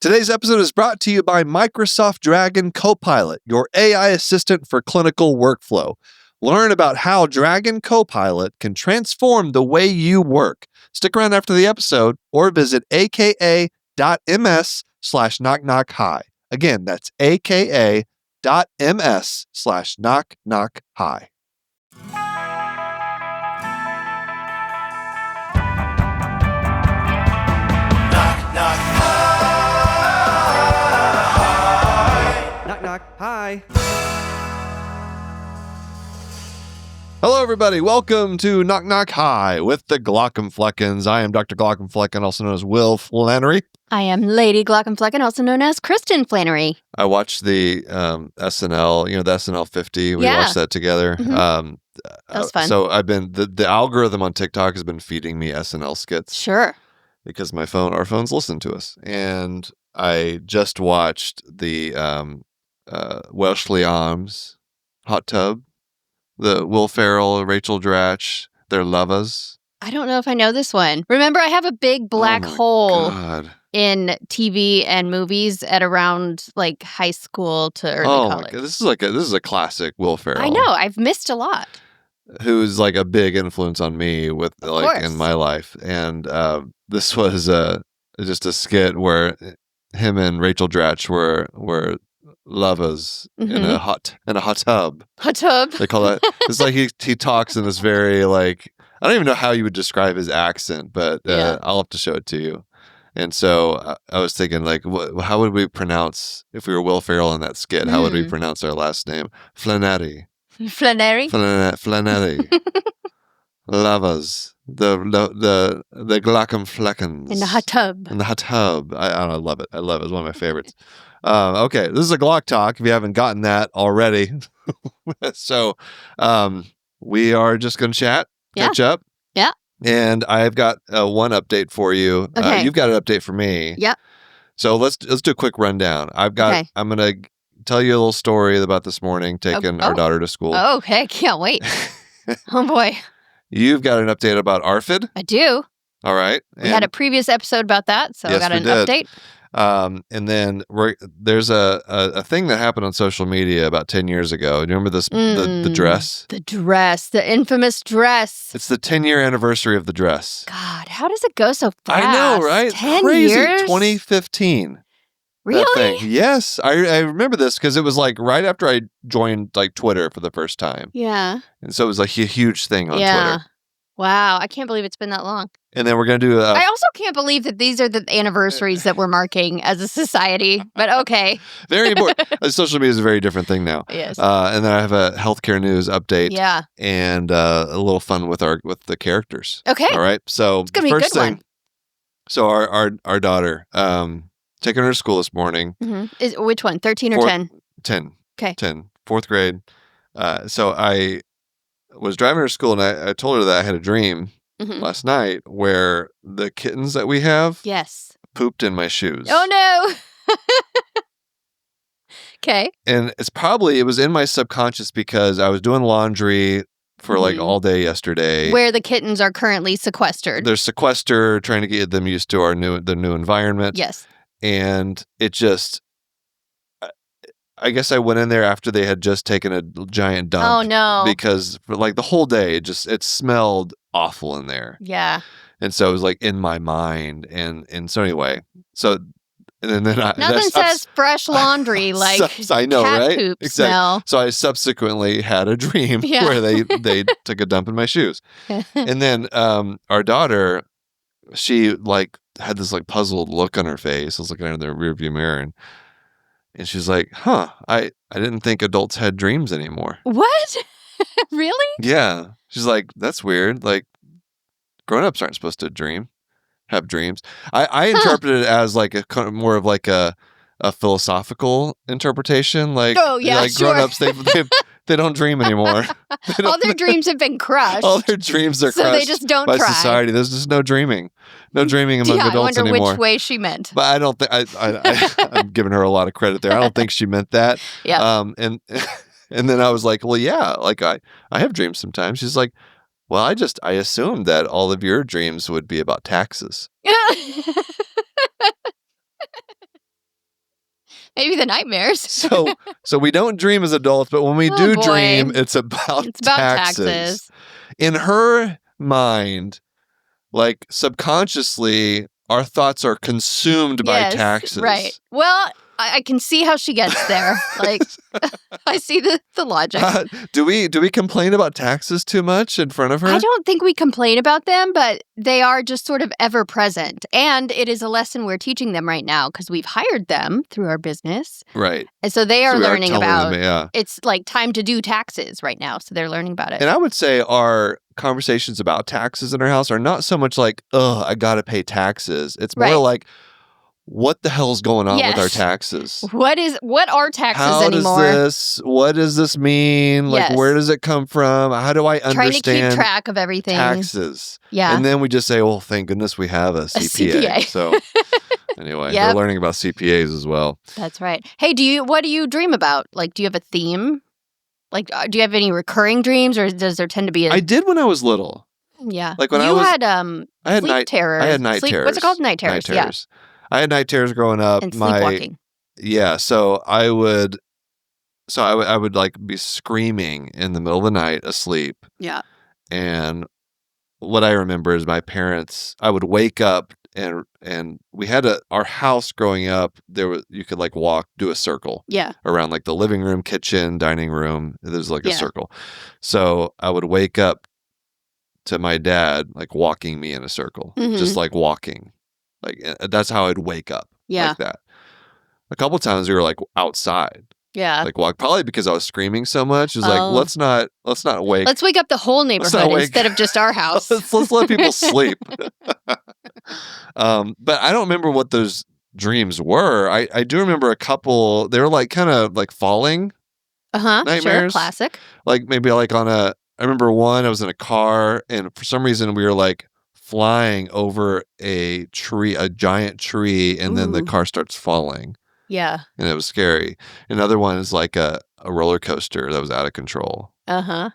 Today's episode is brought to you by Microsoft Dragon Copilot, your AI assistant for clinical workflow. Learn about how Dragon Copilot can transform the way you work. Stick around after the episode or visit aka.ms/knockknockhi. Again, that's aka.ms/knockknockhi. Knock, knock. Hi. Hello, everybody. Welcome to Knock Knock Hi with the Glaucomfleckens. I am Dr. Glaucomflecken, also known as Will Flannery. I am Lady Glaucomflecken, also known as Kristin Flannery. I watched the SNL, the SNL 50. We watched that together. Mm-hmm. That was fun. So I've been, the algorithm on TikTok has been feeding me SNL skits. Sure. Because our phones listen to us. And I just watched the Welshly Arms Hot Tub, the Will Ferrell, Rachel Dratch, their lovers. I don't know if I know this one. Remember, I have a big black hole in TV and movies at around like high school to early college. This is a classic Will Ferrell. I know. I've missed a lot. Who's like a big influence on me with in my life. And this was just a skit where him and Rachel Dratch were lovers in a hot tub. Hot tub. They call it. It's like he talks in this very like, I don't even know how you would describe his accent, but I'll have to show it to you. And so I was thinking, like, how would we pronounce, if we were Will Ferrell in that skit, how would we pronounce our last name? Flannery. Flannery? Flannery. Lovers. The Glaucomfleckens. In the hot tub. In the hot tub. I love it. I love it. It's one of my favorites. Okay, this is a Glauc talk, if you haven't gotten that already. So we are just going to chat, catch up. Yeah. And I've got one update for you. Okay. You've got an update for me. Yep. So let's do a quick rundown. I'm going to tell you a little story about this morning, taking our daughter to school. Oh, hey, can't wait. Oh, boy. You've got an update about ARFID. I do. All right. We had a previous episode about that, so yes, I got an update. And then there's a thing that happened on social media about 10 years ago. Do you remember this, the dress? The dress, the infamous dress. It's the 10-year anniversary of the dress. God, how does it go so fast? I know, right? 10 Crazy. years? 2015. Really? Yes. I remember this because it was like right after I joined like Twitter for the first time. Yeah. And so it was like a huge thing on Twitter. Wow. I can't believe it's been that long. And then we're going to do I also can't believe that these are the anniversaries that we're marking as a society, but okay. Very important. Social media is a very different thing now. Yes. And then I have a healthcare news update. Yeah. And a little fun with the characters. Okay. All right. So it's gonna be a good one. So our daughter, taking her to school this morning. Mm-hmm. Which one? 13 or 10? 10. Okay. 10. Fourth grade. So I was driving her to school and I told her that I had a dream last night where the kittens that we have pooped in my shoes. Oh, no. Okay. And it was in my subconscious because I was doing laundry for like all day yesterday. Where the kittens are currently sequestered. They're sequestered, trying to get them used to the new environment. Yes. And it just, I guess I went in there after they had just taken a giant dump. Oh, no. Because for like the whole day, it smelled awful in there. Yeah. And so it was like in my mind. And so anyway, and then nothing says fresh laundry like I know, cat right? poop Exactly. smell. So I subsequently had a dream where they took a dump in my shoes. And then our daughter, she like had this like puzzled look on her face. I was looking at her in the rearview mirror and she's like, I didn't think adults had dreams anymore. What? Really? Yeah. She's like, that's weird. Like grown-ups aren't supposed to have dreams. I interpreted it as like more of like a philosophical interpretation. Like, like grown-ups, they don't dream anymore. All their dreams have been crushed. All their dreams are crushed. So they just don't by try. Society. There's just no dreaming. No dreaming among adults anymore. I wonder which way she meant. But I don't think I'm giving her a lot of credit there. I don't think she meant that. Yeah. And then I was like, well, yeah, like I have dreams sometimes. She's like, well, I assumed that all of your dreams would be about taxes. Maybe the nightmares. So we don't dream as adults, but when we do dream, it's about taxes. In her mind, like subconsciously, our thoughts are consumed by taxes. Right. Well, I can see how she gets there. Like, I see the logic. Do we complain about taxes too much in front of her? I don't think we complain about them, but they are just sort of ever present. And it is a lesson we're teaching them right now because we've hired them through our business. Right. And so they are learning about them, it's like time to do taxes right now. So they're learning about it. And I would say our conversations about taxes in our house are not so much like, oh, I got to pay taxes. It's more like, what the hell's going on with our taxes? What are taxes anymore? What does this mean? Like, where does it come from? How do I understand? Trying to keep track of everything. Taxes. Yeah. And then we just say, well, thank goodness we have a CPA. So anyway, they're learning about CPAs as well. That's right. Hey, what do you dream about? Like, do you have a theme? Like, do you have any recurring dreams, or does there tend to be I did when I was little. Yeah. Like when I had sleep terrors. I had night terrors. What's it called? Night terrors. Yeah. I had night terrors growing up. And sleepwalking. Yeah, so I would like be screaming in the middle of the night asleep. Yeah. And what I remember is my parents, I would wake up and we had our house growing up, you could like do a circle. Yeah. Around like the living room, kitchen, dining room. There's like a circle. So I would wake up to my dad like walking me in a circle. Just like walking. Like that's how I'd wake up. Yeah. Like that. A couple times we were like outside. Yeah. Like probably because I was screaming so much. It was like, let's not wake. Let's wake up the whole neighborhood instead of just our house. let's let people sleep. But I don't remember what those dreams were. I do remember a couple. They were like kind of like falling. Nightmares. Sure, classic. Like maybe like I remember one. I was in a car, and for some reason we were like flying over a giant tree, and then the car starts falling. Yeah. And it was scary. Another one is like a roller coaster that was out of control.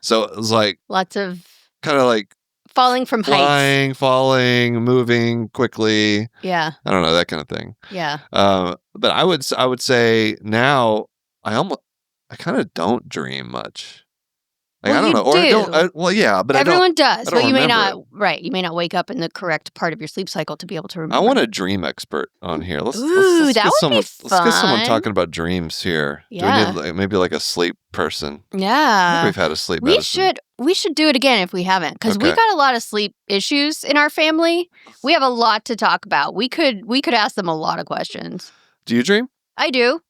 So it was like lots of kind of like falling from heights. Falling, moving quickly. Yeah. I don't know, that kind of thing. Yeah. But I would say now I kind of don't dream much. Like, well, I don't know. Or I don't. Yeah, but everyone does. But you may not. It. Right. You may not wake up in the correct part of your sleep cycle to be able to remember. I want a dream expert on here. Let's that would be fun. Let's get someone talking about dreams here. Yeah. Do we need maybe like a sleep person? Yeah. I think we've had a sleep medicine. We should do it again if we haven't, because we got a lot of sleep issues in our family. We have a lot to talk about. We could ask them a lot of questions. Do you dream? I do.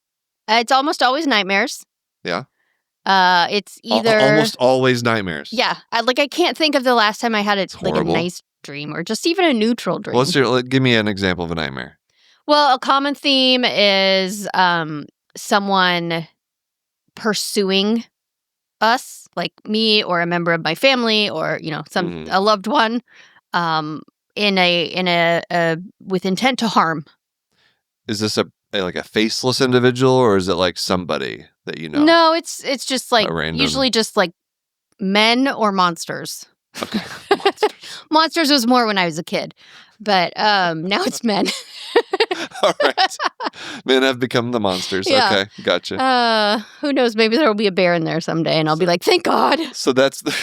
It's almost always nightmares. Yeah. It's either almost always nightmares. Yeah, I can't think of the last time I had a nice dream or just even a neutral dream. Give me an example of a nightmare. Well, a common theme is someone pursuing us, like me or a member of my family, or a loved one, in a with intent to harm. Is this a faceless individual, or is it like somebody that you know? No, it's just like usually just like men or monsters. Okay. Monsters was more when I was a kid, but now it's men. All right. Men have become the monsters. Yeah. Okay, gotcha. Who knows? Maybe there will be a bear in there someday, and I'll be like, thank God. So that's the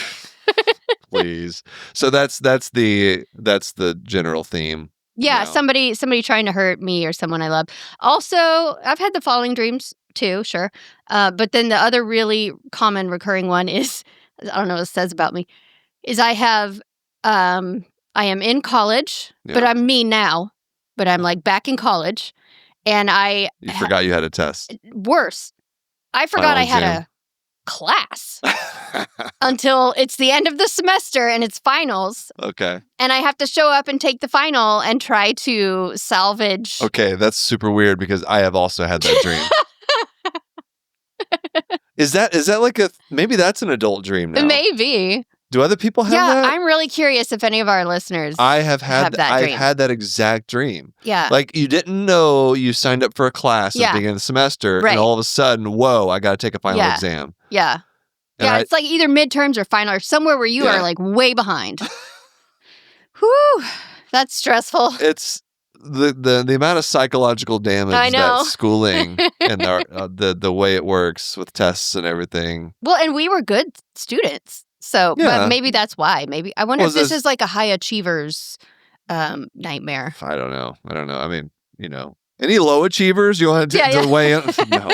please. So that's the general theme. Yeah, somebody trying to hurt me or someone I love. Also, I've had the falling dreams too, sure. But then the other really common recurring one is, I don't know what it says about me, is I am in college, but I'm me now, but I'm like back in college, and you forgot you had a test. Worse, I forgot I had a class until it's the end of the semester and it's finals. Okay. And I have to show up and take the final and try to salvage. Okay, that's super weird because I have also had that dream. Is that like maybe that's an adult dream now? Maybe. Do other people have that? Yeah, I'm really curious if any of our listeners have that dream. I've had that exact dream. Yeah. Like you didn't know you signed up for a class at the beginning of the semester, and all of a sudden, whoa, I got to take a final exam. Yeah. It's like either midterms or final or somewhere where you are like way behind. Whew, that's stressful. the amount of psychological I damage know. that schooling and the way it works with tests and everything. Well, and we were good students. So, Yeah. but maybe that's why. Maybe I wonder Well, if this is like a high achievers nightmare. I don't know. I mean, any low achievers you want to weigh in? No.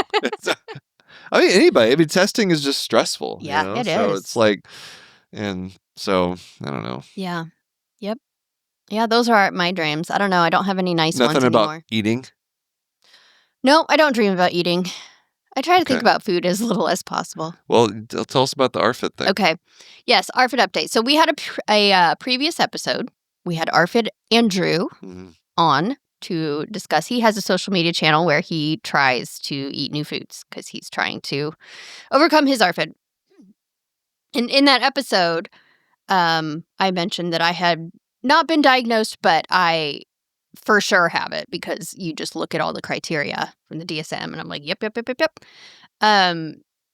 I mean, anybody. I mean, testing is just stressful. Yeah, it so is. it's like, and so I don't know. Yeah. Yep. Yeah, those are my dreams. I don't know. I don't have any nice Nothing ones about anymore. eating. No, I don't dream about eating. I try to think Okay. about food as little as possible. Well, tell us about the ARFID thing. Okay. Yes, ARFID update. So we had a previous episode. We had ARFID Andrew Mhm. on to discuss. He has a social media channel where he tries to eat new foods because he's trying to overcome his ARFID. And in that episode, I mentioned that I had not been diagnosed, but I for sure have it because you just look at all the criteria from the DSM and I'm like, yep.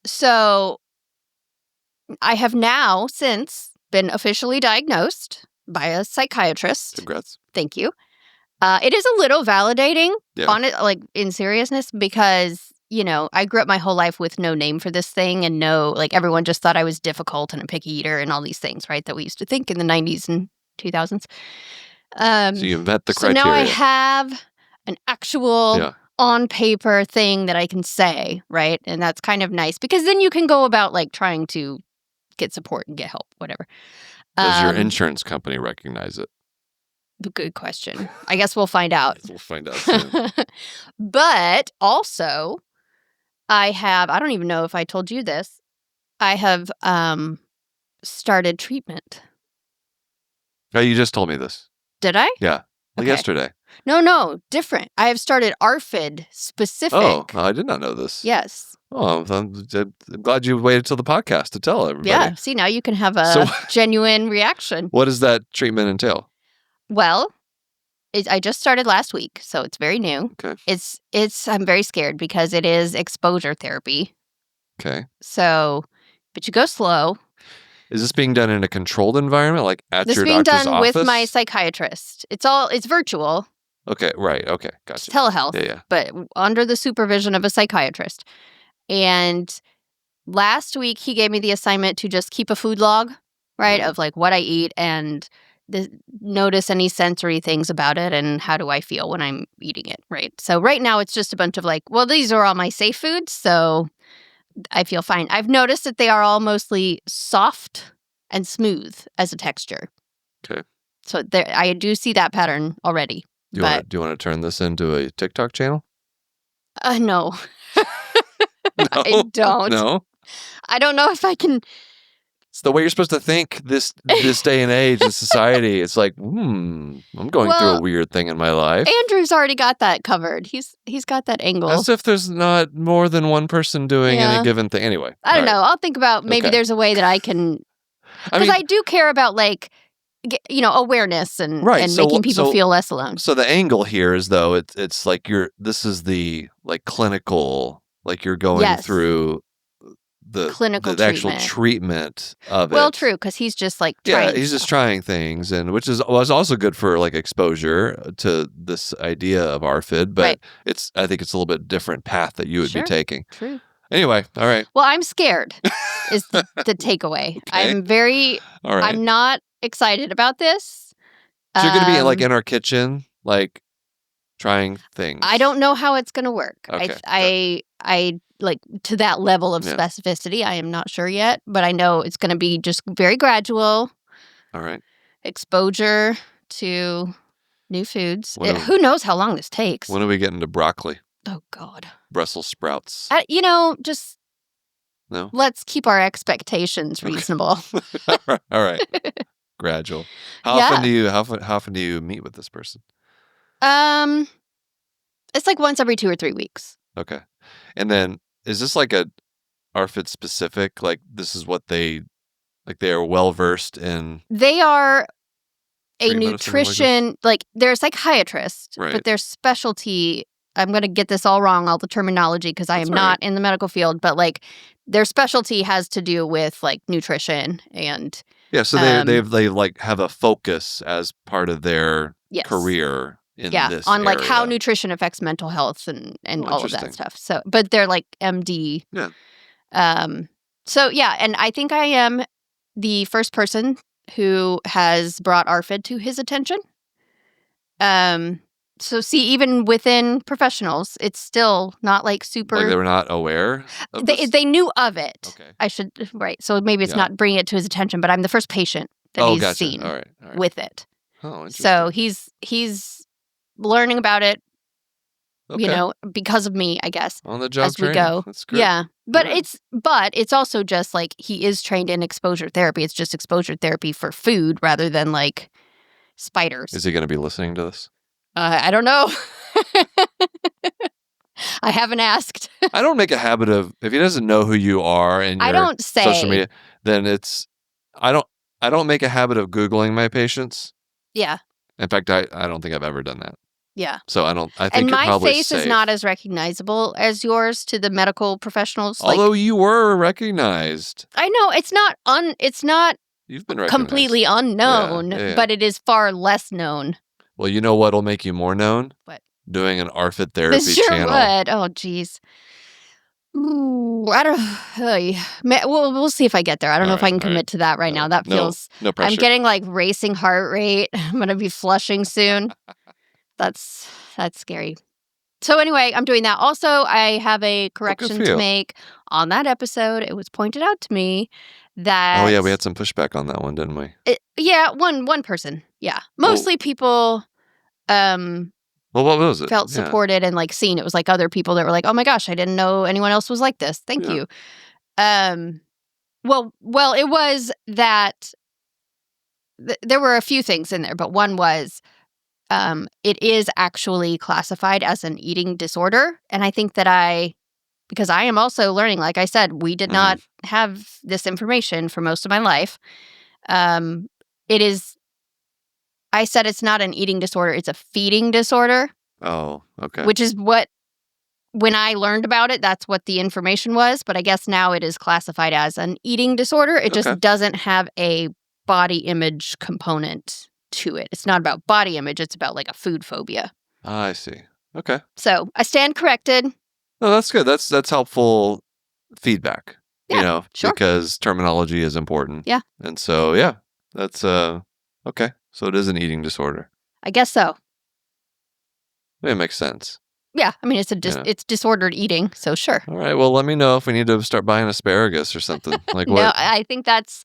So I have now since been officially diagnosed by a psychiatrist. Congrats. Thank you. It is a little validating on it, like in seriousness, because, I grew up my whole life with no name for this thing and everyone just thought I was difficult and a picky eater and all these things, right, that we used to think in the 90s and 2000s. So you met the criteria. So now I have an actual on paper thing that I can say, right? And that's kind of nice because then you can go about trying to get support and get help, whatever. Does your insurance company recognize it? Good question. I guess we'll find out. We'll find out soon. But also, I don't even know if I told you this. I have started treatment. Oh, you just told me this. Did I? Yeah. Okay. Yesterday. No, different. I have started ARFID specific. Oh, I did not know this. Yes. Oh, I'm glad you waited till the podcast to tell everybody. Yeah. See, now you can have a genuine reaction. What does that treatment entail? Well, I just started last week, so it's very new. Okay. I'm very scared because it is exposure therapy. Okay. So, but you go slow. Is this being done in a controlled environment, like at your doctor's office? This being done with my psychiatrist. It's virtual. Okay, right. Okay, gotcha. It's telehealth, Yeah. But under the supervision of a psychiatrist. And last week, he gave me the assignment to just keep a food log, right, of what I eat and notice any sensory things about it and how do I feel when I'm eating it, right? So right now, it's just a bunch of these are all my safe foods, so I feel fine. I've noticed that they are all mostly soft and smooth as a texture. Okay. So I do see that pattern already. Do you want to turn this into a TikTok channel? No. No. I don't. No. I don't know if I can. It's the way you're supposed to think this day and age in society. It's like, I'm going through a weird thing in my life. Andrew's already got that covered. He's got that angle. As if there's not more than one person doing any given thing. Anyway. I don't know. I'll think about maybe there's a way that I can. Because I do care about awareness and making people feel less alone. So the angle here is though it's like this is the clinical, you're going through the clinical the actual treatment of it. Well, true, because he's just trying. He's just trying things, and which was also good for exposure to this idea of ARFID. But I think it's a little bit different path that you would be taking. True. Anyway, all right. Well, I'm scared. Is the takeaway? Okay. All right. I'm not excited about this. So you're going to be in our kitchen, trying things. I don't know how it's going to work. Okay. I to that level of specificity. I am not sure yet, but I know it's going to be just very gradual. All right. Exposure to new foods. Who knows how long this takes? When are we getting to broccoli? Oh God. Brussels sprouts. Just no. Let's keep our expectations reasonable. All right. Gradual. How often do you meet with this person? It's once every 2 or 3 weeks. Okay. And then is this a ARFID specific? This is what they are well versed in. They are a nutrition, they're a psychiatrist, but their specialty, I'm going to get this all wrong, all the terminology, because I am not in the medical field, but their specialty has to do with nutrition and. Yeah, so they have a focus as part of their career in Yeah, this on like how area. nutrition affects mental health and all of that interesting. stuff. So, but they're like MD. Yeah. So yeah, and I think I am the first person who has brought ARFID to his attention. So see, even within professionals, it's still not like super. Like they were not aware of this? They knew of it. Okay. I should right. So maybe it's Yeah. not bringing it to his attention, but I'm the first patient that he's gotcha. seen All right. with it. Oh, interesting. So he's learning about it, Okay. because of me, I guess. On the job as we training. go. That's great. Yeah. But Alright. it's also just like he is trained in exposure therapy. It's just exposure therapy for food rather than like spiders. Is he going to be listening to this? I don't know. I haven't asked. I don't make a habit of, if he doesn't know who you are and I your don't say. social media, then I don't make a habit of Googling my patients. Yeah. In fact, I don't think I've ever done that. Yeah. So I think and you're my probably face safe. is not as recognizable as yours to the medical professionals. Although you were recognized. I know it's not You've been recognized. completely unknown, Yeah. but it is far less known. Well, you know what'll make you more known? What? Doing an ARFID therapy This sure channel. would. Oh, geez. Ooh, I don't. We'll see if I get there. I don't know if I can commit to that right now. That feels. No pressure. I'm getting like racing heart rate. I'm gonna be flushing soon. That's scary. So anyway, I'm doing that. Also, I have a correction to make on that episode. It was pointed out to me that. Oh yeah, we had some pushback on that one, didn't we? One person. Yeah, mostly people. Well, what was it? Felt supported and like seen. It was like other people that were like, "Oh my gosh, I didn't know anyone else was like this. Thank you." Well, it was that there were a few things in there, but one was it is actually classified as an eating disorder, and I think that because I am also learning. Like I said, we did not have this information for most of my life. It is. I said it's not an eating disorder, it's a feeding disorder. Oh, okay. Which is when I learned about it, that's what the information was. But I guess now it is classified as an eating disorder. It just doesn't have a body image component to it. It's not about body image, it's about like a food phobia. I see. Okay. So I stand corrected. No, that's good. That's helpful feedback. Yeah, sure. Because terminology is important. Yeah. And so, that's okay. So it is an eating disorder. I guess so. It makes sense. Yeah, I mean, it's disordered eating, so sure. All right, well, let me know if we need to start buying asparagus or something. Like what? No, I think that's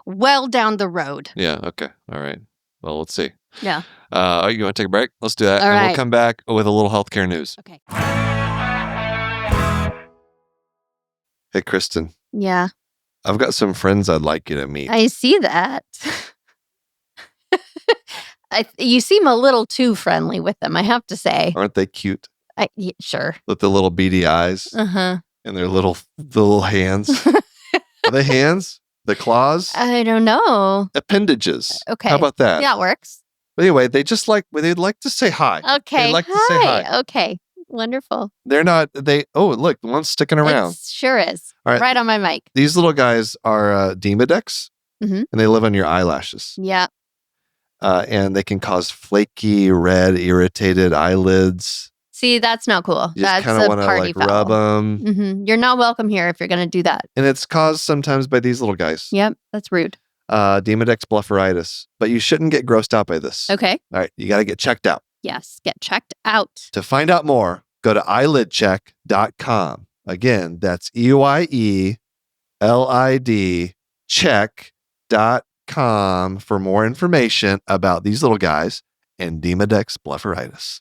well down the road. Yeah, okay. All right. Well, let's see. Yeah. You want to take a break? Let's do that. All and right. We'll come back with a little healthcare news. Okay. Hey, Kristin. Yeah. I've got some friends I'd like you to meet. I see that. You seem a little too friendly with them, I have to say. Aren't they cute? Sure. With the little beady eyes and their little hands. Are they hands? The claws? I don't know. Appendages. Okay. How about that? Yeah, it works. But anyway, they'd like to say hi. Okay. They'd like to say hi. Okay. Wonderful. They're not, look, the one's sticking around. It sure is. All right. Right on my mic. These little guys are Demodex, and they live on your eyelashes. Yeah. And they can cause flaky, red, irritated eyelids. See, that's not cool. You just that's kind of want to like rub them. You're not welcome here if you're going to do that. And it's caused sometimes by these little guys. Yep, that's rude. Demodex blepharitis. But you shouldn't get grossed out by this. Okay. All right, you got to get checked out. Yes, get checked out. To find out more, go to eyelidcheck.com. Again, that's EYELID check.com for more information about these little guys and Demodex blepharitis.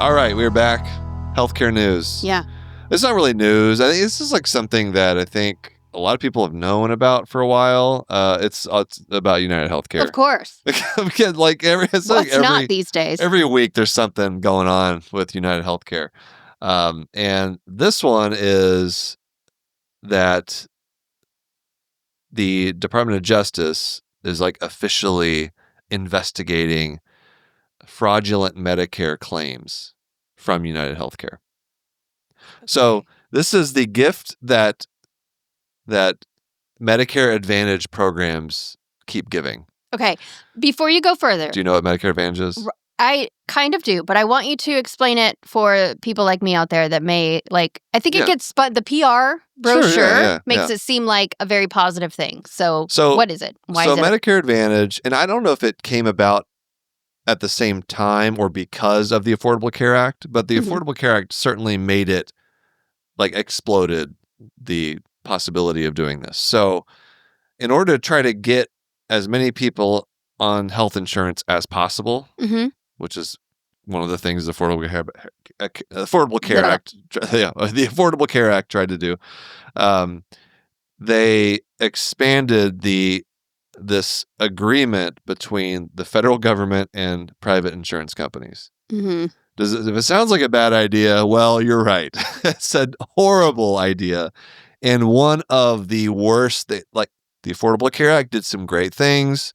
All right, we're back. Healthcare news. Yeah. It's not really news. I think this is like something that I think a lot of people have known about for a while. It's about UnitedHealthcare. Of course. Because not these days? Every week there's something going on with UnitedHealthcare. And this one is that the Department of Justice is like officially investigating fraudulent Medicare claims from UnitedHealthcare. So this is the gift that Medicare Advantage programs keep giving Okay. Before you go further, Do you know what Medicare Advantage is? I kind of do, but I want you to explain it for people like me out there that may I think it gets the PR brochure makes it seem like a very positive thing. So what is it? Why is it? Medicare Advantage, and I don't know if it came about at the same time or because of the Affordable Care Act, but the Affordable Care Act certainly made it exploded the possibility of doing this. So in order to try to get as many people on health insurance as possible, which is one of the things the Affordable Care Act, the Affordable Care Act tried to do. They expanded this agreement between the federal government and private insurance companies. If it sounds like a bad idea, well, you're right. It's a horrible idea, and one of the worst. The Affordable Care Act did some great things.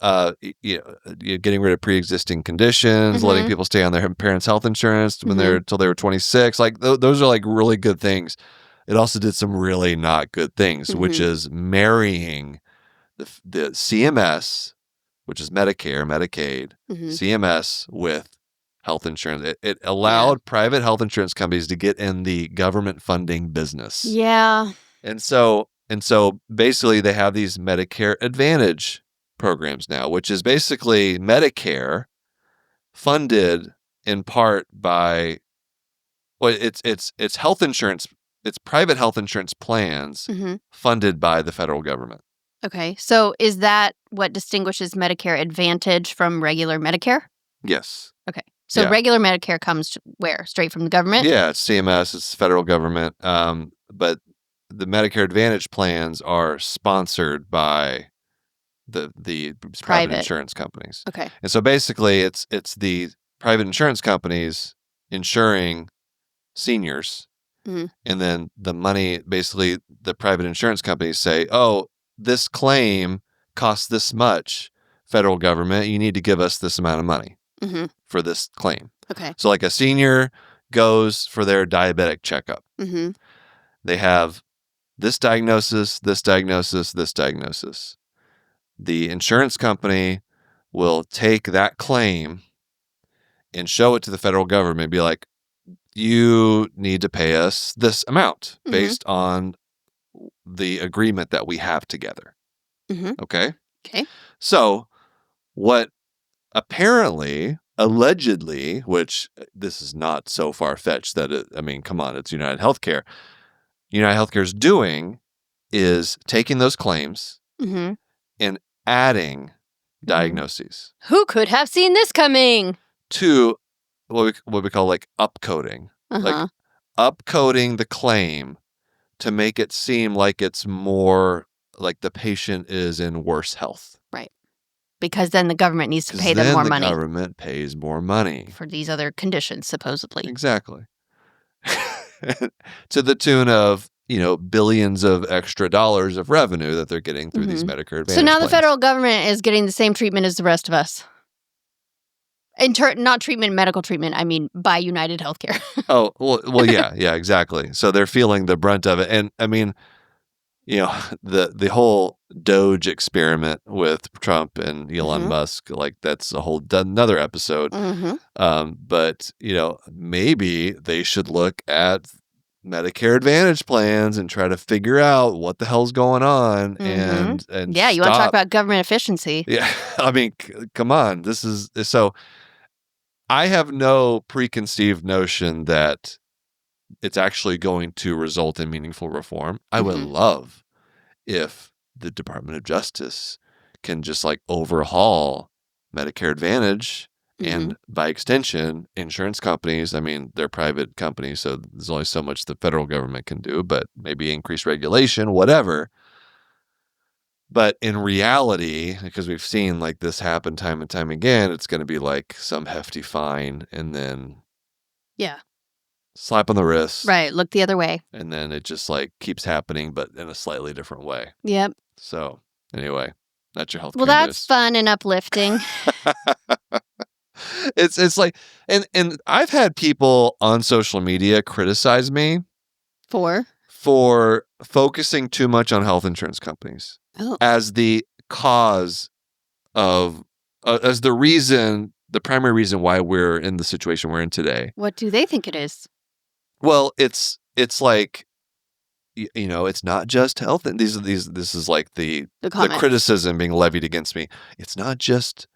Getting rid of pre-existing conditions, letting people stay on their parents' health insurance till they were 26. Those are really good things. It also did some really not good things, which is marrying the CMS, which is Medicare, Medicaid, CMS with health insurance. It allowed private health insurance companies to get in the government funding business. Yeah. And so basically they have these Medicare Advantage programs now, which is basically Medicare funded in part by it's health insurance, it's private health insurance plans funded by the federal government. Okay. So is that what distinguishes Medicare Advantage from regular Medicare? Yes. Okay. So regular Medicare comes where? Straight from the government? Yeah, it's CMS, it's federal government. But the Medicare Advantage plans are sponsored by the private insurance companies. Okay. And so basically it's the private insurance companies insuring seniors. And then the money, basically the private insurance companies say, oh, this claim costs this much, federal government, you need to give us this amount of money for this claim. Okay. So a senior goes for their diabetic checkup. They have this diagnosis, this diagnosis, this diagnosis. The insurance company will take that claim and show it to the federal government and be like, you need to pay us this amount based on the agreement that we have together. Okay? Okay. So what allegedly, which this is not so far-fetched that come on, it's UnitedHealthcare. UnitedHealthcare's doing is taking those claims and adding diagnoses. Who could have seen this coming? To what we call upcoding. Upcoding the claim to make it seem like it's more like the patient is in worse health. Right. Because then the government needs to pay them more money. The government pays more money. For these other conditions, supposedly. Exactly. To the tune of, billions of extra dollars of revenue that they're getting through these Medicare Advantage So now plans. the federal government is getting the same treatment as the rest of us. Not treatment, medical treatment, I mean by UnitedHealthcare. Oh, well, yeah, exactly. So they're feeling the brunt of it. And the whole Doge experiment with Trump and Elon Musk, that's a whole another episode. But, maybe they should look at Medicare Advantage plans and try to figure out what the hell's going on and yeah, you want to talk about government efficiency. Yeah, come on. This is so. I have no preconceived notion that it's actually going to result in meaningful reform. I would love if the Department of Justice can just overhaul Medicare Advantage and by extension, insurance companies. They're private companies, so there's only so much the federal government can do, but maybe increase regulation, whatever. But in reality, because we've seen this happen time and time again, it's going to be some hefty fine and then slap on the wrist. Right, look the other way. And then it just keeps happening, but in a slightly different way. Yep. So anyway, that's your healthcare Well, that's news. fun and uplifting. It's and I've had people on social media criticize me for focusing too much on health insurance companies as the cause as the primary reason why we're in the situation we're in today. What do they think it is? Well, it's like, it's not just health. And this is like the criticism being levied against me. It's not just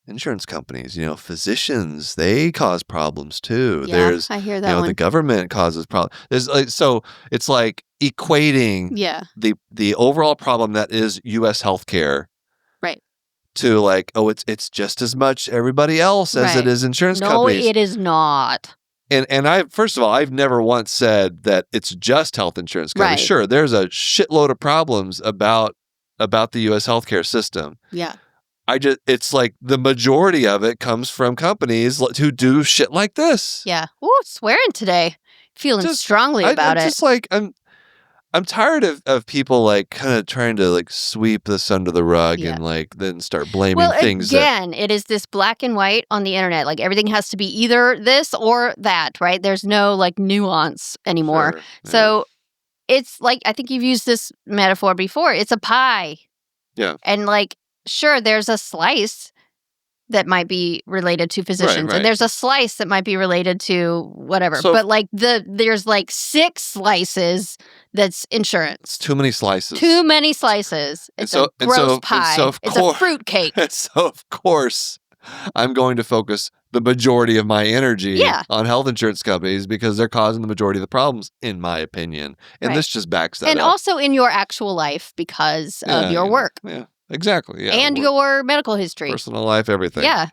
insurance companies, physicians, they cause problems too. Yeah, I hear that one. The government causes problems. So it's like equating the overall problem that is U.S. healthcare, right, to like, it's just as much everybody else as it is insurance companies. No, it is not. And first of all, I've never once said that it's just health insurance companies. Right. Sure, there's a shitload of problems about the U.S. healthcare system. Yeah. It's like the majority of it comes from companies who do shit like this. Yeah. Ooh, swearing today. Feeling strongly about it. Just like, I'm tired of people like kind of trying to like sweep this under the rug and like then start blaming things. Well, again, it is this black and white on the internet. Like everything has to be either this or that, right? There's no like nuance anymore. Sure, yeah. So it's like, I think you've used this metaphor before. It's a pie. Yeah. And like, sure, there's a slice that might be related to physicians, right. and there's a slice that might be related to whatever. So but like there's like 6 slices that's insurance. It's too many slices. Too many slices. It's a gross pie. It's a fruit cake. So of course, I'm going to focus the majority of my energy on health insurance companies because they're causing the majority of the problems, in my opinion. And this just backs that up. And also in your actual life because of your work. Yeah. Exactly. Yeah. And your medical history. Personal life, everything. Yeah.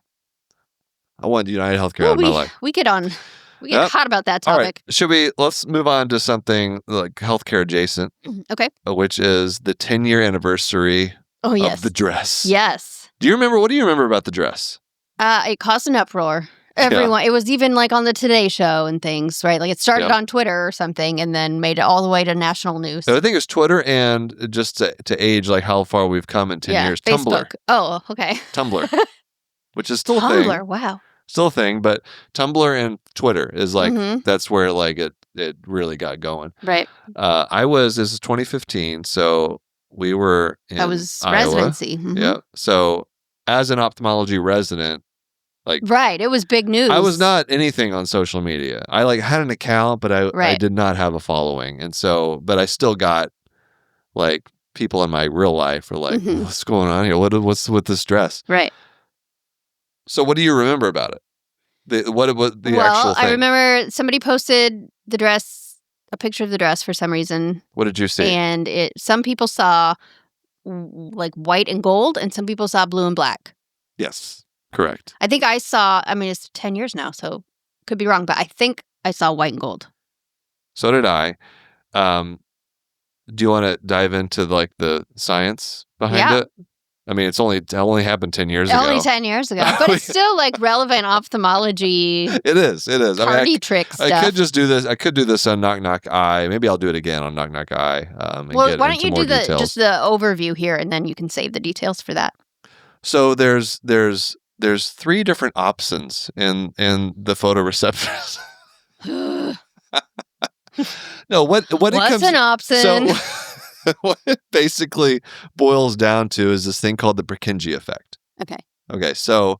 I wanted UnitedHealthcare out of my life. We get hot about that topic. All right. Let's move on to something like healthcare adjacent. Okay. Which is the 10-year anniversary of the dress. Yes. What do you remember about the dress? It caused an uproar. Everyone. It was even like on the Today Show and things, right? Like it started on Twitter or something and then made it all the way to national news. So I think it's Twitter and just to age like how far we've come in 10 years. Facebook. Tumblr. Oh, okay. Tumblr. Which is still a thing. Tumblr, wow. Still a thing, but Tumblr and Twitter is like, that's where like it really got going. Right. This is 2015, so we were in Iowa. Residency. Mm-hmm. Yeah. So as an ophthalmology resident, right, it was big news. I was not anything on social media. I like had an account, but I did not have a following, and so but I still got like people in my real life were like, "What's going on here? What's with this dress?" Right. So, what do you remember about it? What the actual thing? I remember somebody posted the dress, a picture of the dress for some reason. What did you see? And some people saw like white and gold, and some people saw blue and black. Yes. Correct. I think I saw, it's 10 years now, so could be wrong, but I think I saw white and gold. So did I. Do you want to dive into like the science behind it? It only happened 10 years ago. Only 10 years ago. But it's still like relevant ophthalmology. It is. Party trick stuff. I could just do this. I could do this on Knock Knock Eye. Maybe I'll do it again on Knock Knock Eye. Why don't you do just the overview here and then you can save the details for that. So there's 3 different options in the photoreceptors. No, what's an option? So what it basically boils down to is this thing called the Purkinje effect. Okay. So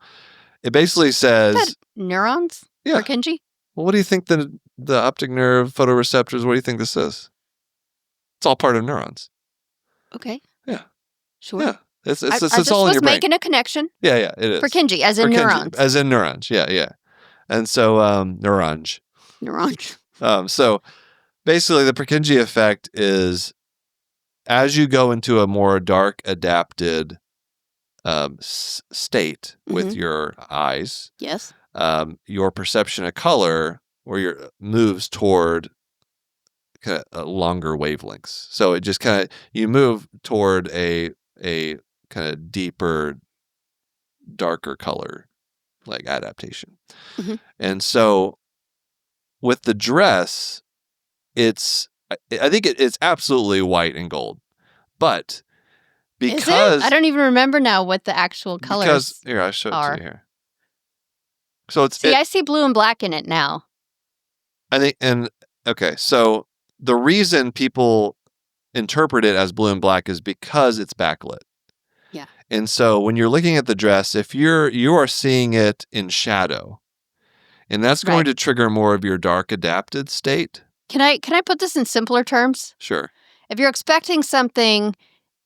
it basically says neurons. Yeah. Purkinje. Well, what do you think the optic nerve photoreceptors? What do you think this is? It's all part of neurons. Okay. Yeah. Sure. Yeah. It's I all just in your was brain. making a connection. Yeah, it is. Purkinje, as in neurons. As in neurons, yeah. And so, neuronge. So, basically, the Purkinje effect is as you go into a more dark adapted state with your eyes. Yes. Your perception of color moves toward kind of longer wavelengths. So it just kind of you move toward a kind of deeper, darker color like adaptation. And so with the dress, I think it's absolutely white and gold, but because I don't even remember now what the actual colors here I'll show it to you here. So I see blue and black in it now. I think, okay, so the reason people interpret it as blue and black is because it's backlit. Yeah. And so when you're looking at the dress, if you are seeing it in shadow, and that's going to trigger more of your dark adapted state. Can I put this in simpler terms? Sure. If you're expecting something,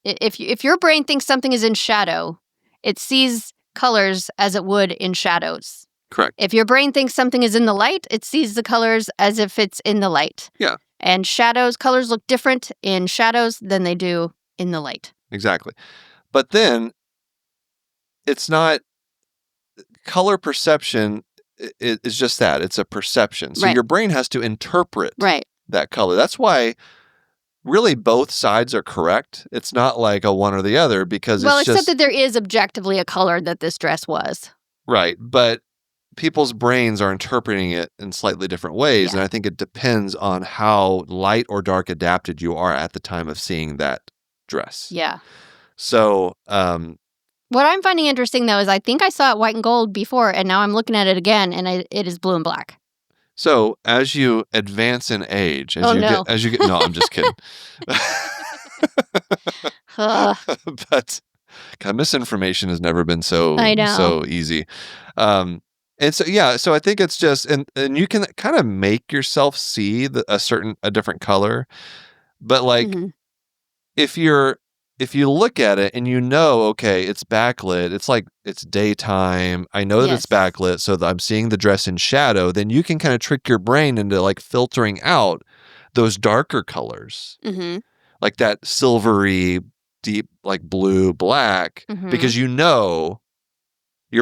if your brain thinks something is in shadow, it sees colors as it would in shadows. Correct. If your brain thinks something is in the light, it sees the colors as if it's in the light. Yeah. And colors look different in shadows than they do in the light. Exactly. But then it's not color perception. It's just that. It's a perception. So your brain has to interpret that color. That's why really both sides are correct. It's not like a one or the other because except that there is objectively a color that this dress was. Right. But people's brains are interpreting it in slightly different ways. Yeah. And I think it depends on how light or dark adapted you are at the time of seeing that dress. Yeah. So, what I'm finding interesting, though, is I think I saw it white and gold before, and now I'm looking at it again, and it is blue and black. So as you advance in age, no, I'm just kidding. But God, misinformation has never been so easy. And so I think it's just, and you can kind of make yourself see a different color, but like if you look at it and okay, it's backlit, it's like it's daytime, I know that it's backlit, so that I'm seeing the dress in shadow, then you can kind of trick your brain into like filtering out those darker colors, like that silvery, deep, like blue, black, because your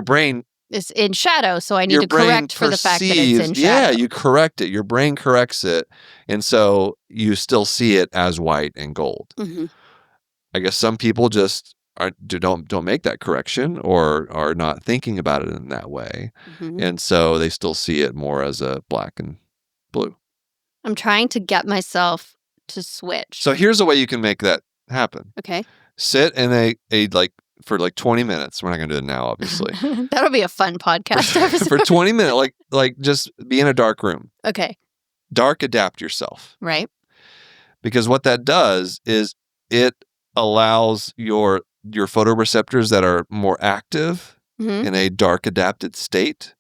brain is in shadow, so I need to correct for the fact that it's in shadow. Yeah, you correct it. Your brain corrects it, and so you still see it as white and gold. I guess some people just don't make that correction or are not thinking about it in that way, and so they still see it more as a black and blue. I'm trying to get myself to switch. So here's a way you can make that happen. Okay. Sit in a for like 20 minutes. We're not going to do it now, obviously. That'll be a fun podcast episode. For 20 minutes, like just be in a dark room. Okay. Dark adapt yourself. Right. Because what that does is it allows your photoreceptors that are more active in a dark adapted state,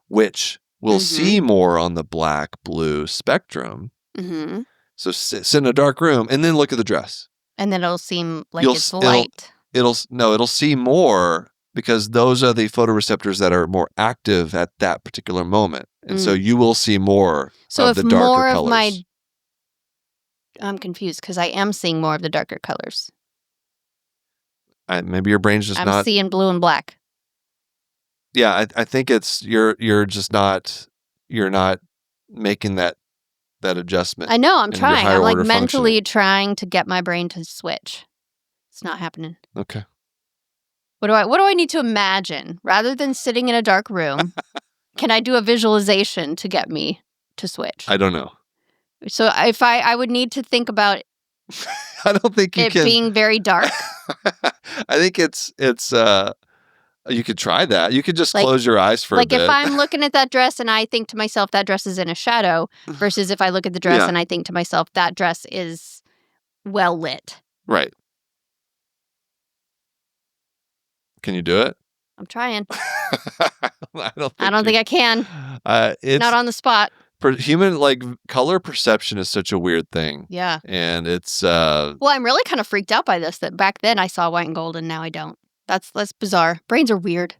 which will see more on the black blue spectrum. So sit in a dark room and then look at the dress. And then it'll seem like it's light. It'll see more because those are the photoreceptors that are more active at that particular moment. And so you will see more of the darker colors. I'm confused because I am seeing more of the darker colors. Maybe your brain's just I'm seeing blue and black. Yeah, I think it's you're not making that adjustment. I know, I'm trying. I'm like mentally functioning. trying to get my brain to switch. It's not happening. Okay. What do I need to imagine rather than sitting in a dark room? Can I do a visualization to get me to switch? I don't know. So if I would need to think about I don't think you can being very dark. I think it's you could try that. You could just close your eyes for a bit. Like if I'm looking at that dress and I think to myself that dress is in a shadow versus if I look at the dress and I think to myself that dress is well lit. Right. Can you do it? I'm trying. I don't think I can. It's not on the spot. Human color perception is such a weird thing. Yeah. And it's well, I'm really kind of freaked out by this that back then I saw white and gold and now I don't. That's bizarre. Brains are weird.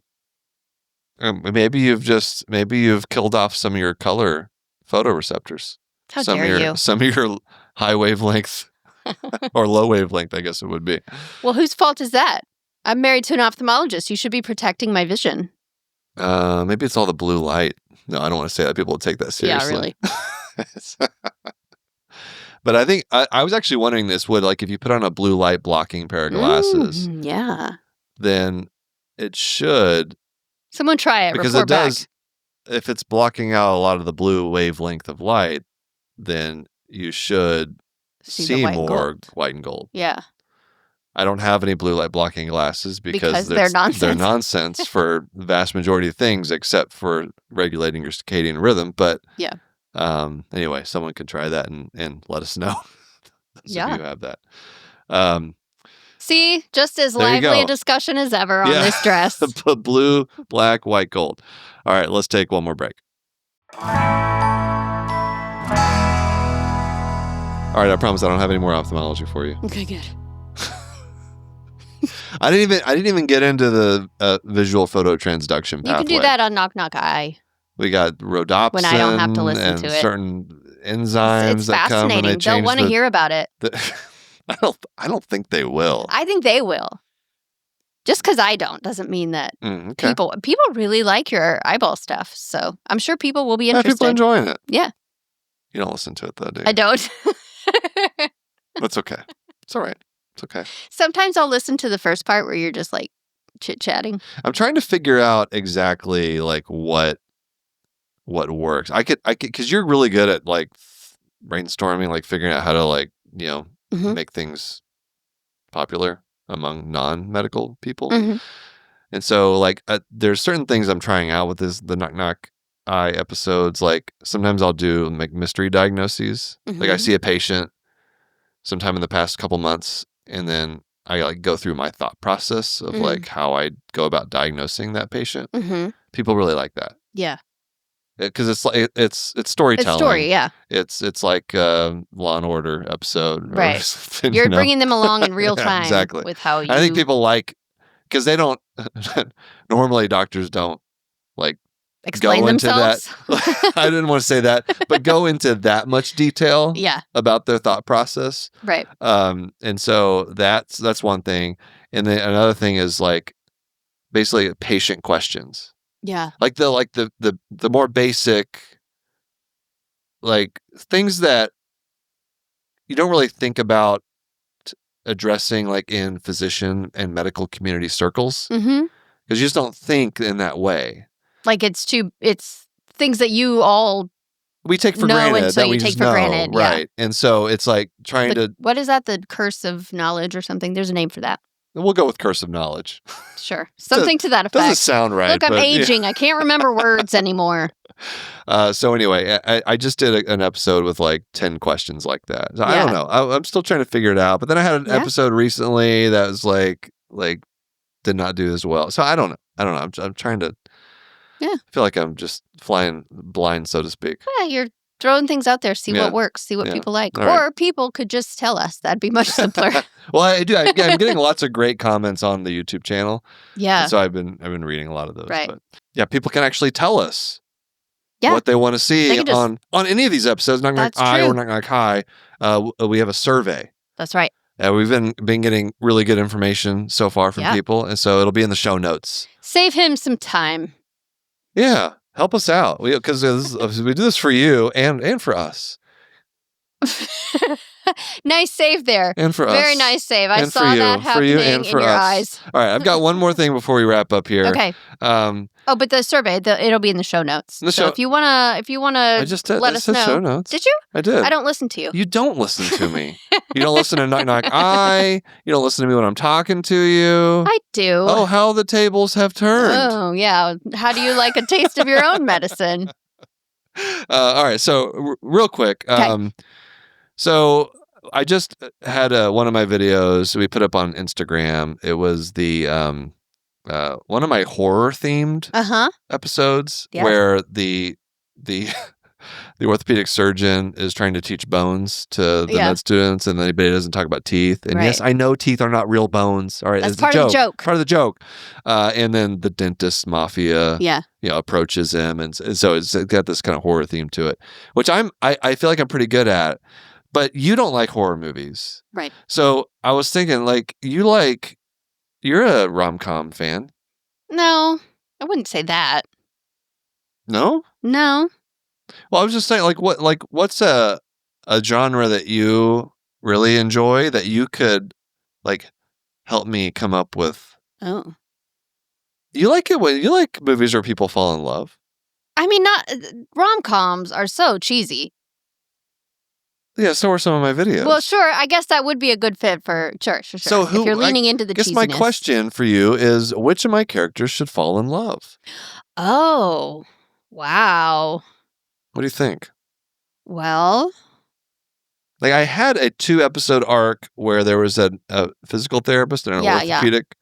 Maybe you've killed off some of your color photoreceptors. How dare you? Some of your high wavelength or low wavelength, I guess it would be. Well, whose fault is that? I'm married to an ophthalmologist. You should be protecting my vision. Maybe it's all the blue light. No, I don't want to say that. People will take that seriously. Yeah, really. But I think I was actually wondering this would if you put on a blue light blocking pair of glasses, then it should. Someone try it. Because report it does. Back. If it's blocking out a lot of the blue wavelength of light, then you should see more white and gold. Yeah. I don't have any blue light blocking glasses because they're nonsense. They're nonsense for the vast majority of things except for regulating your circadian rhythm. But anyway, someone could try that and let us know. If you have that. See, just as There you lively go. a discussion as ever on this dress. Blue, black, white, gold. All right, let's take one more break. All right, I promise I don't have any more ophthalmology for you. Okay, good. I didn't even get into the visual photo transduction pathway. You can do that on Knock Knock Eye. We got rhodopsin When I don't have to listen and to it. certain enzymes It's that come and they fascinating. They'll change want to hear about it. I don't think they will. I think they will. Just because I don't doesn't mean that Okay. people really like your eyeball stuff. So I'm sure people will be interested. People are enjoying it. Yeah. You don't listen to it though, do you? I don't. That's okay. It's all right. It's okay. Sometimes I'll listen to the first part where you're just like chit-chatting. I'm trying to figure out exactly like what works. I could because you're really good at like brainstorming, like figuring out how to like, make things popular among non-medical people. And so like there's certain things I'm trying out with the Knock Knock Eye episodes. Like sometimes I'll do like mystery diagnoses. Like I see a patient sometime in the past couple months, and then I like go through my thought process of like how I go about diagnosing that patient. People really like that. Yeah. Because it's like it's storytelling. It's story, yeah. It's like a Law and Order episode, right? Something, You're bringing them along in real time, exactly. With how you. I think people like because they don't normally doctors don't like explain go themselves. Into that. I didn't want to say that, but go into that much detail. Yeah. About their thought process, right? And so that's one thing, and then another thing is like basically patient questions. Yeah. Like the more basic like things that you don't really think about addressing like in physician and medical community circles. Because you just don't think in that way. Like it's things that you all we take for granted until that we you take just for know, granted, right? And so it's like trying to what is that? The curse of knowledge or something? There's a name for that. We'll go with curse of knowledge. Sure. Something to that effect. Doesn't sound right. Look, I'm aging. I can't remember words anymore. So anyway, I just did an episode with like 10 questions like that. So I don't know. I'm still trying to figure it out. But then I had an episode recently that was like did not do as well. So I don't know. I'm trying to. Yeah. I feel like I'm just flying blind, so to speak. Yeah, you're throwing things out there, see what works, see what people like. Or people could just tell us. That'd be much simpler. Well, I do. I'm getting lots of great comments on the YouTube channel. Yeah. And so I've been reading a lot of those. Right. But yeah, people can actually tell us what they want to see on any of these episodes. Knock Knock Eye or Knock Knock High. We have a survey. That's right. We've been getting really good information so far from people, and so it'll be in the show notes. Save him some time. Yeah, help us out because we do this for you and for us. Nice save there. And for us. Very nice save. I saw that happening for you and in for your us. eyes. All right, I've got one more thing before we wrap up here. Okay. But the survey, it'll be in the show notes. So if you wanna, I just did. let us know. Show notes. Did you? I did. I don't listen to you. You don't listen to me. You don't listen to Knock Knock Eye. You don't listen to me when I'm talking to you. I do. Oh, how the tables have turned. Oh, yeah. How do you like a taste of your own medicine? All right. So real quick. Okay. So I just had one of my videos we put up on Instagram. It was the one of my horror themed episodes where the orthopedic surgeon is trying to teach bones to the med students, and then he doesn't talk about teeth. And yes, I know teeth are not real bones. All right, that's part of the joke. Part of the joke. And then the dentist mafia, approaches him, and so it's got this kind of horror theme to it, which I feel like I'm pretty good at. But you don't like horror movies, right? So I was thinking, like, you're a rom-com fan. No, I wouldn't say that. No? No. Well, I was just saying, what's a genre that you really enjoy that you could, like, help me come up with? Oh. You like it when you like movies where people fall in love? I mean, not rom-coms are so cheesy. Yeah, so are some of my videos. Well, sure. I guess that would be a good fit for church, for sure. So if you're leaning into the cheesiness. I guess my question for you is, which of my characters should fall in love? Oh, wow. What do you think? Well, Like I had a 2-episode arc where there was a physical therapist and an orthopedic.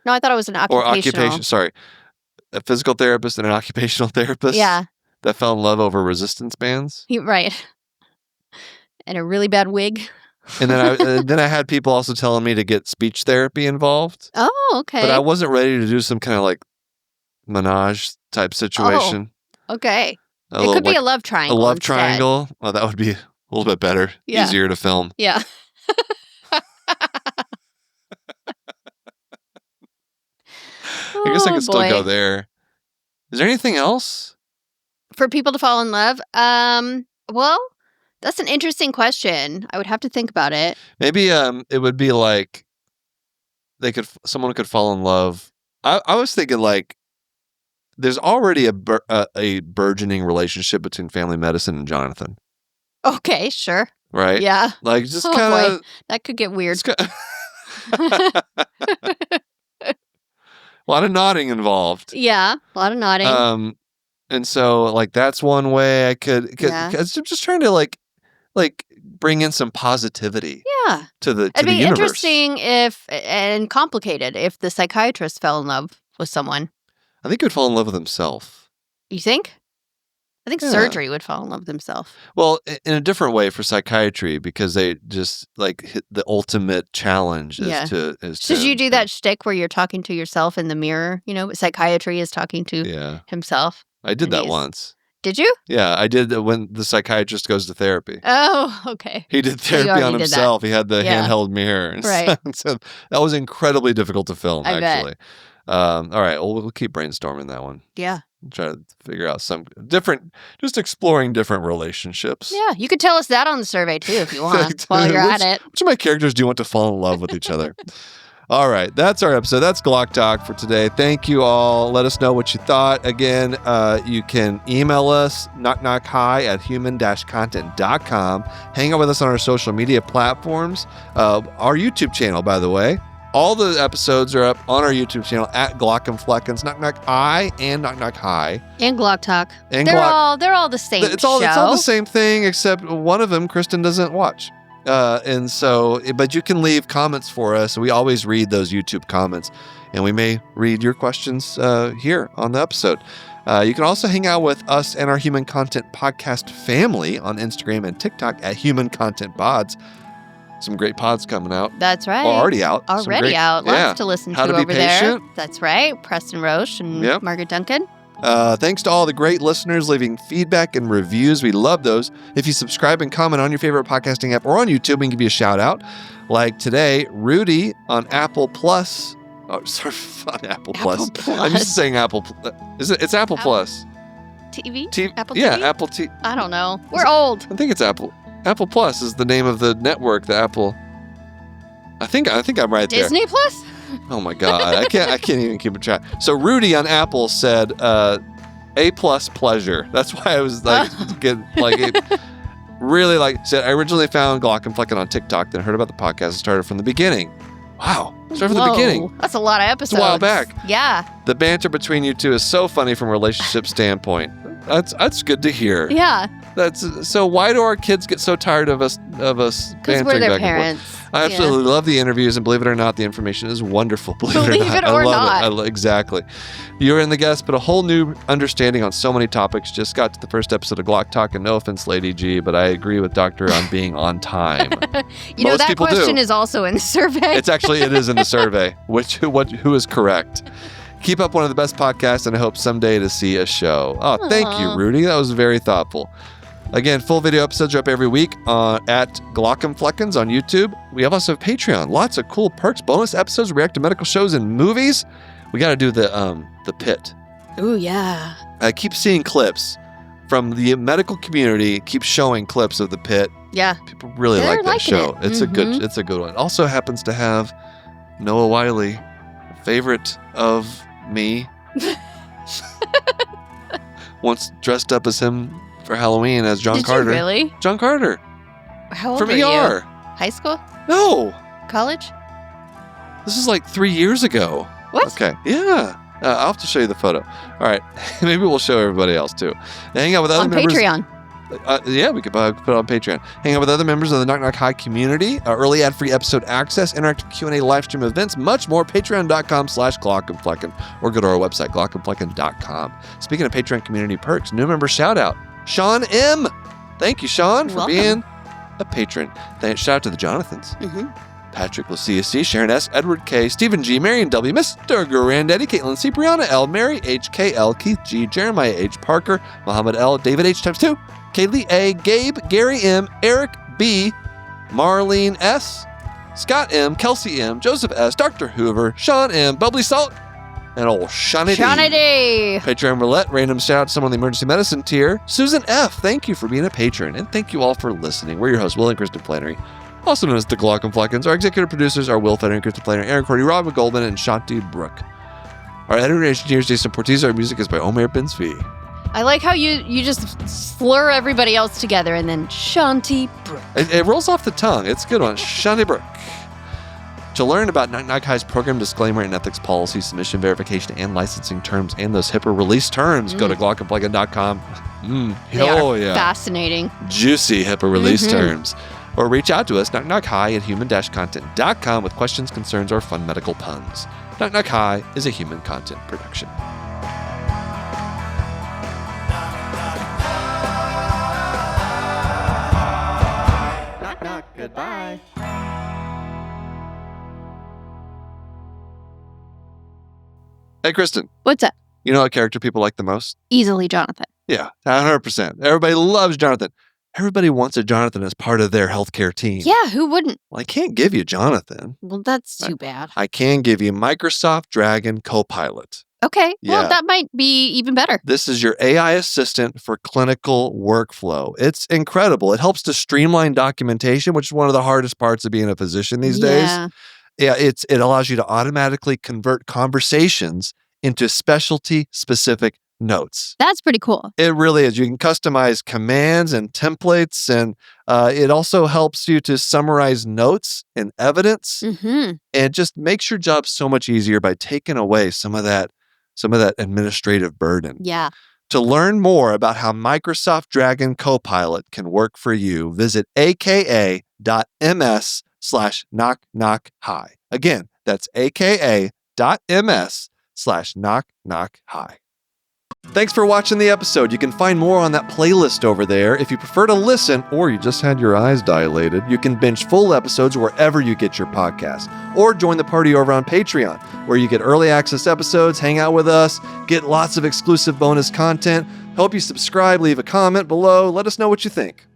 No, I thought it was an occupational. Sorry. A physical therapist and an occupational therapist. Yeah. That fell in love over resistance bands. Right. And a really bad wig. And then I had people also telling me to get speech therapy involved. Oh, okay. But I wasn't ready to do some kind of like menage type situation. Oh, okay. It could be a love triangle. A love triangle. Well, that would be a little bit better. Yeah. Easier to film. Yeah. I guess I could still go there. Is there anything else? For people to fall in love? Well, that's an interesting question. I would have to think about it. Maybe it would be like someone could fall in love. I was thinking like there's already a burgeoning relationship between family medicine and Jonathan. Okay, sure. Right? Yeah. Like just kind of that could get weird. A lot of nodding involved. Yeah, a lot of nodding. And so like that's one way I could. I'm just trying to like bring in some positivity. Yeah. To the It'd be universe. Interesting and complicated if the psychiatrist fell in love with someone. I think he would fall in love with himself. You think? I think surgery would fall in love with himself. Well, in a different way for psychiatry, because they just like hit the ultimate challenge is to. Should you do that shtick where you're talking to yourself in the mirror? You know, psychiatry is talking to himself. I did that once. Did you? Yeah, I did when the psychiatrist goes to therapy. Oh, okay. He did therapy on himself. He had the handheld mirror. And right. So that was incredibly difficult to film, actually. Bet. All right. Well, we'll keep brainstorming that one. Yeah. Try to figure out some different, just exploring different relationships. Yeah. You could tell us that on the survey, too, if you want, while you're at it. Which of my characters do you want to fall in love with each other? All right. That's our episode. That's Glauc Talk for today. Thank you all. Let us know what you thought. Again, you can email us, knockknockhi@human-content.com. Hang out with us on our social media platforms. Our YouTube channel, by the way. All the episodes are up on our YouTube channel at Glauc and Fleckens, Knock Knock I and Knock Knock Hi. And Glauc Talk. And they're all the same it's all the same thing, except one of them Kristin doesn't watch. And so, but you can leave comments for us. We always read those YouTube comments, and we may read your questions here on the episode. You can also hang out with us and our Human Content Podcast family on Instagram and TikTok at Human Content Pods. Some great pods coming out. That's right. Already out. Lots to listen to over there. That's right. Preston Roche and Margaret Duncan. Thanks to all the great listeners leaving feedback and reviews. We love those. If you subscribe and comment on your favorite podcasting app or on YouTube, we can give you a shout out. Like today, Rudy on Apple Plus. Oh, sorry, on Apple Plus. I'm just saying Apple. It's Apple Plus. TV? Apple TV? Yeah, Apple TV. I don't know. We're old. I think it's Apple. Apple Plus is the name of the network. The Apple. I think I'm right there. Disney Plus. Oh my God, I can't even keep a track. So Rudy on Apple said A+ pleasure. That's why I was like really like said I originally found Glauc and Flecken on TikTok, then heard about the podcast and started from the beginning. Wow. Started from the beginning. That's a lot of episodes. It's a while back. Yeah. The banter between you two is so funny from a relationship standpoint. That's good to hear. Yeah. That's so. Why do our kids get so tired of us Because bantering we're their back parents. and forth? I absolutely love the interviews, and believe it or not, the information is wonderful. Believe it or not. I love it. Exactly. You're in the guest, but a whole new understanding on so many topics. Just got to the first episode of Glauc Talk, and no offense, Lady G, but I agree with Doctor on being on time. Most that question is also in the survey. It is in the survey. Who is correct? Keep up one of the best podcasts, and I hope someday to see a show. Oh, thank you, Rudy. That was very thoughtful. Again, full video episodes are up every week at Glauc and Fleckens on YouTube. We also have Patreon. Lots of cool perks, bonus episodes, react to medical shows and movies. We got to do the Pit. Ooh, yeah. I keep seeing clips from the medical community. Keep showing clips of the Pit. Yeah, people really like that show. It's a good one. Also happens to have Noah Wiley, a favorite of me. Once dressed up as him for Halloween as John Carter. Did you really? John Carter. How old from were ER. you? High school? No. College? This is like 3 years ago. What? Okay. Yeah. I'll have to show you the photo. All right. Maybe we'll show everybody else too. Hang out with other members. On Patreon. Yeah, we could put it on Patreon. Hang out with other members of the Knock Knock High community, early ad-free episode access, interactive Q&A live stream events, much more. Patreon.com/Glauc and or go to our website, glaucandflecken.com. Speaking of Patreon community perks, new member shout out, Sean M. Thank you, Sean, for being a patron. Shout out to the Jonathans. Patrick Lucia C, Sharon S, Edward K, Stephen G, Marion W, Mr. Granddaddy, Caitlin C, Brianna L, Mary HKL, Keith G, Jeremiah H, Parker, Muhammad L, David H times 2, Kaylee A, Gabe, Gary M, Eric B, Marlene S, Scott M, Kelsey M, Joseph S, Dr. Hoover, Sean M, Bubbly Salt, and old Shawnee D. Patreon roulette, random shout out to someone on the emergency medicine tier. Susan F, thank you for being a patron, and thank you all for listening. We're your hosts, Will and Kristin Flannery, also known as the Glauc and Fleckens. Our executive producers are Will Flannery, Kristin Flannery, Aaron Cordy, Robin Goldman, and Shanti Brooke. Our editor and engineer is Jason Portiz. Our music is by Omer Benzvi. I like how you just slur everybody else together and then Shanti Brooke. It rolls off the tongue. It's a good one. Shanti Brooke. To learn about Knock Knock High's program disclaimer and ethics policy, submission verification, and licensing terms, and those HIPAA release terms, go to glaucandflecken.com. They are fascinating. Juicy HIPAA release terms. Or reach out to us, knockknockhigh@human-content.com with questions, concerns, or fun medical puns. Knock Knock High is a human content production. Knock, knock, goodbye. Hey, Kristin. What's up? You know what character people like the most? Easily Jonathan. Yeah, 100%. Everybody loves Jonathan. Everybody wants a Jonathan as part of their healthcare team. Yeah, who wouldn't? Well, I can't give you Jonathan. Well, that's too bad. I can give you Microsoft Dragon Copilot. Okay, well, Yeah. that might be even better. This is your AI assistant for clinical workflow. It's incredible. It helps to streamline documentation, which is one of the hardest parts of being a physician these days. Yeah, it allows you to automatically convert conversations into specialty-specific notes. That's pretty cool. It really is. You can customize commands and templates, and it also helps you to summarize notes and evidence, and just makes your job so much easier by taking away some of that administrative burden. Yeah. To learn more about how Microsoft Dragon Copilot can work for you, visit aka.ms/knockknockhigh. Again, that's aka.ms/knockknockhigh. Thanks for watching the episode. You can find more on that playlist over there. If you prefer to listen, or you just had your eyes dilated, you can binge full episodes wherever you get your podcasts, or join the party over on Patreon, where you get early access episodes, hang out with us, get lots of exclusive bonus content. Hope you subscribe, leave a comment below. Let us know what you think.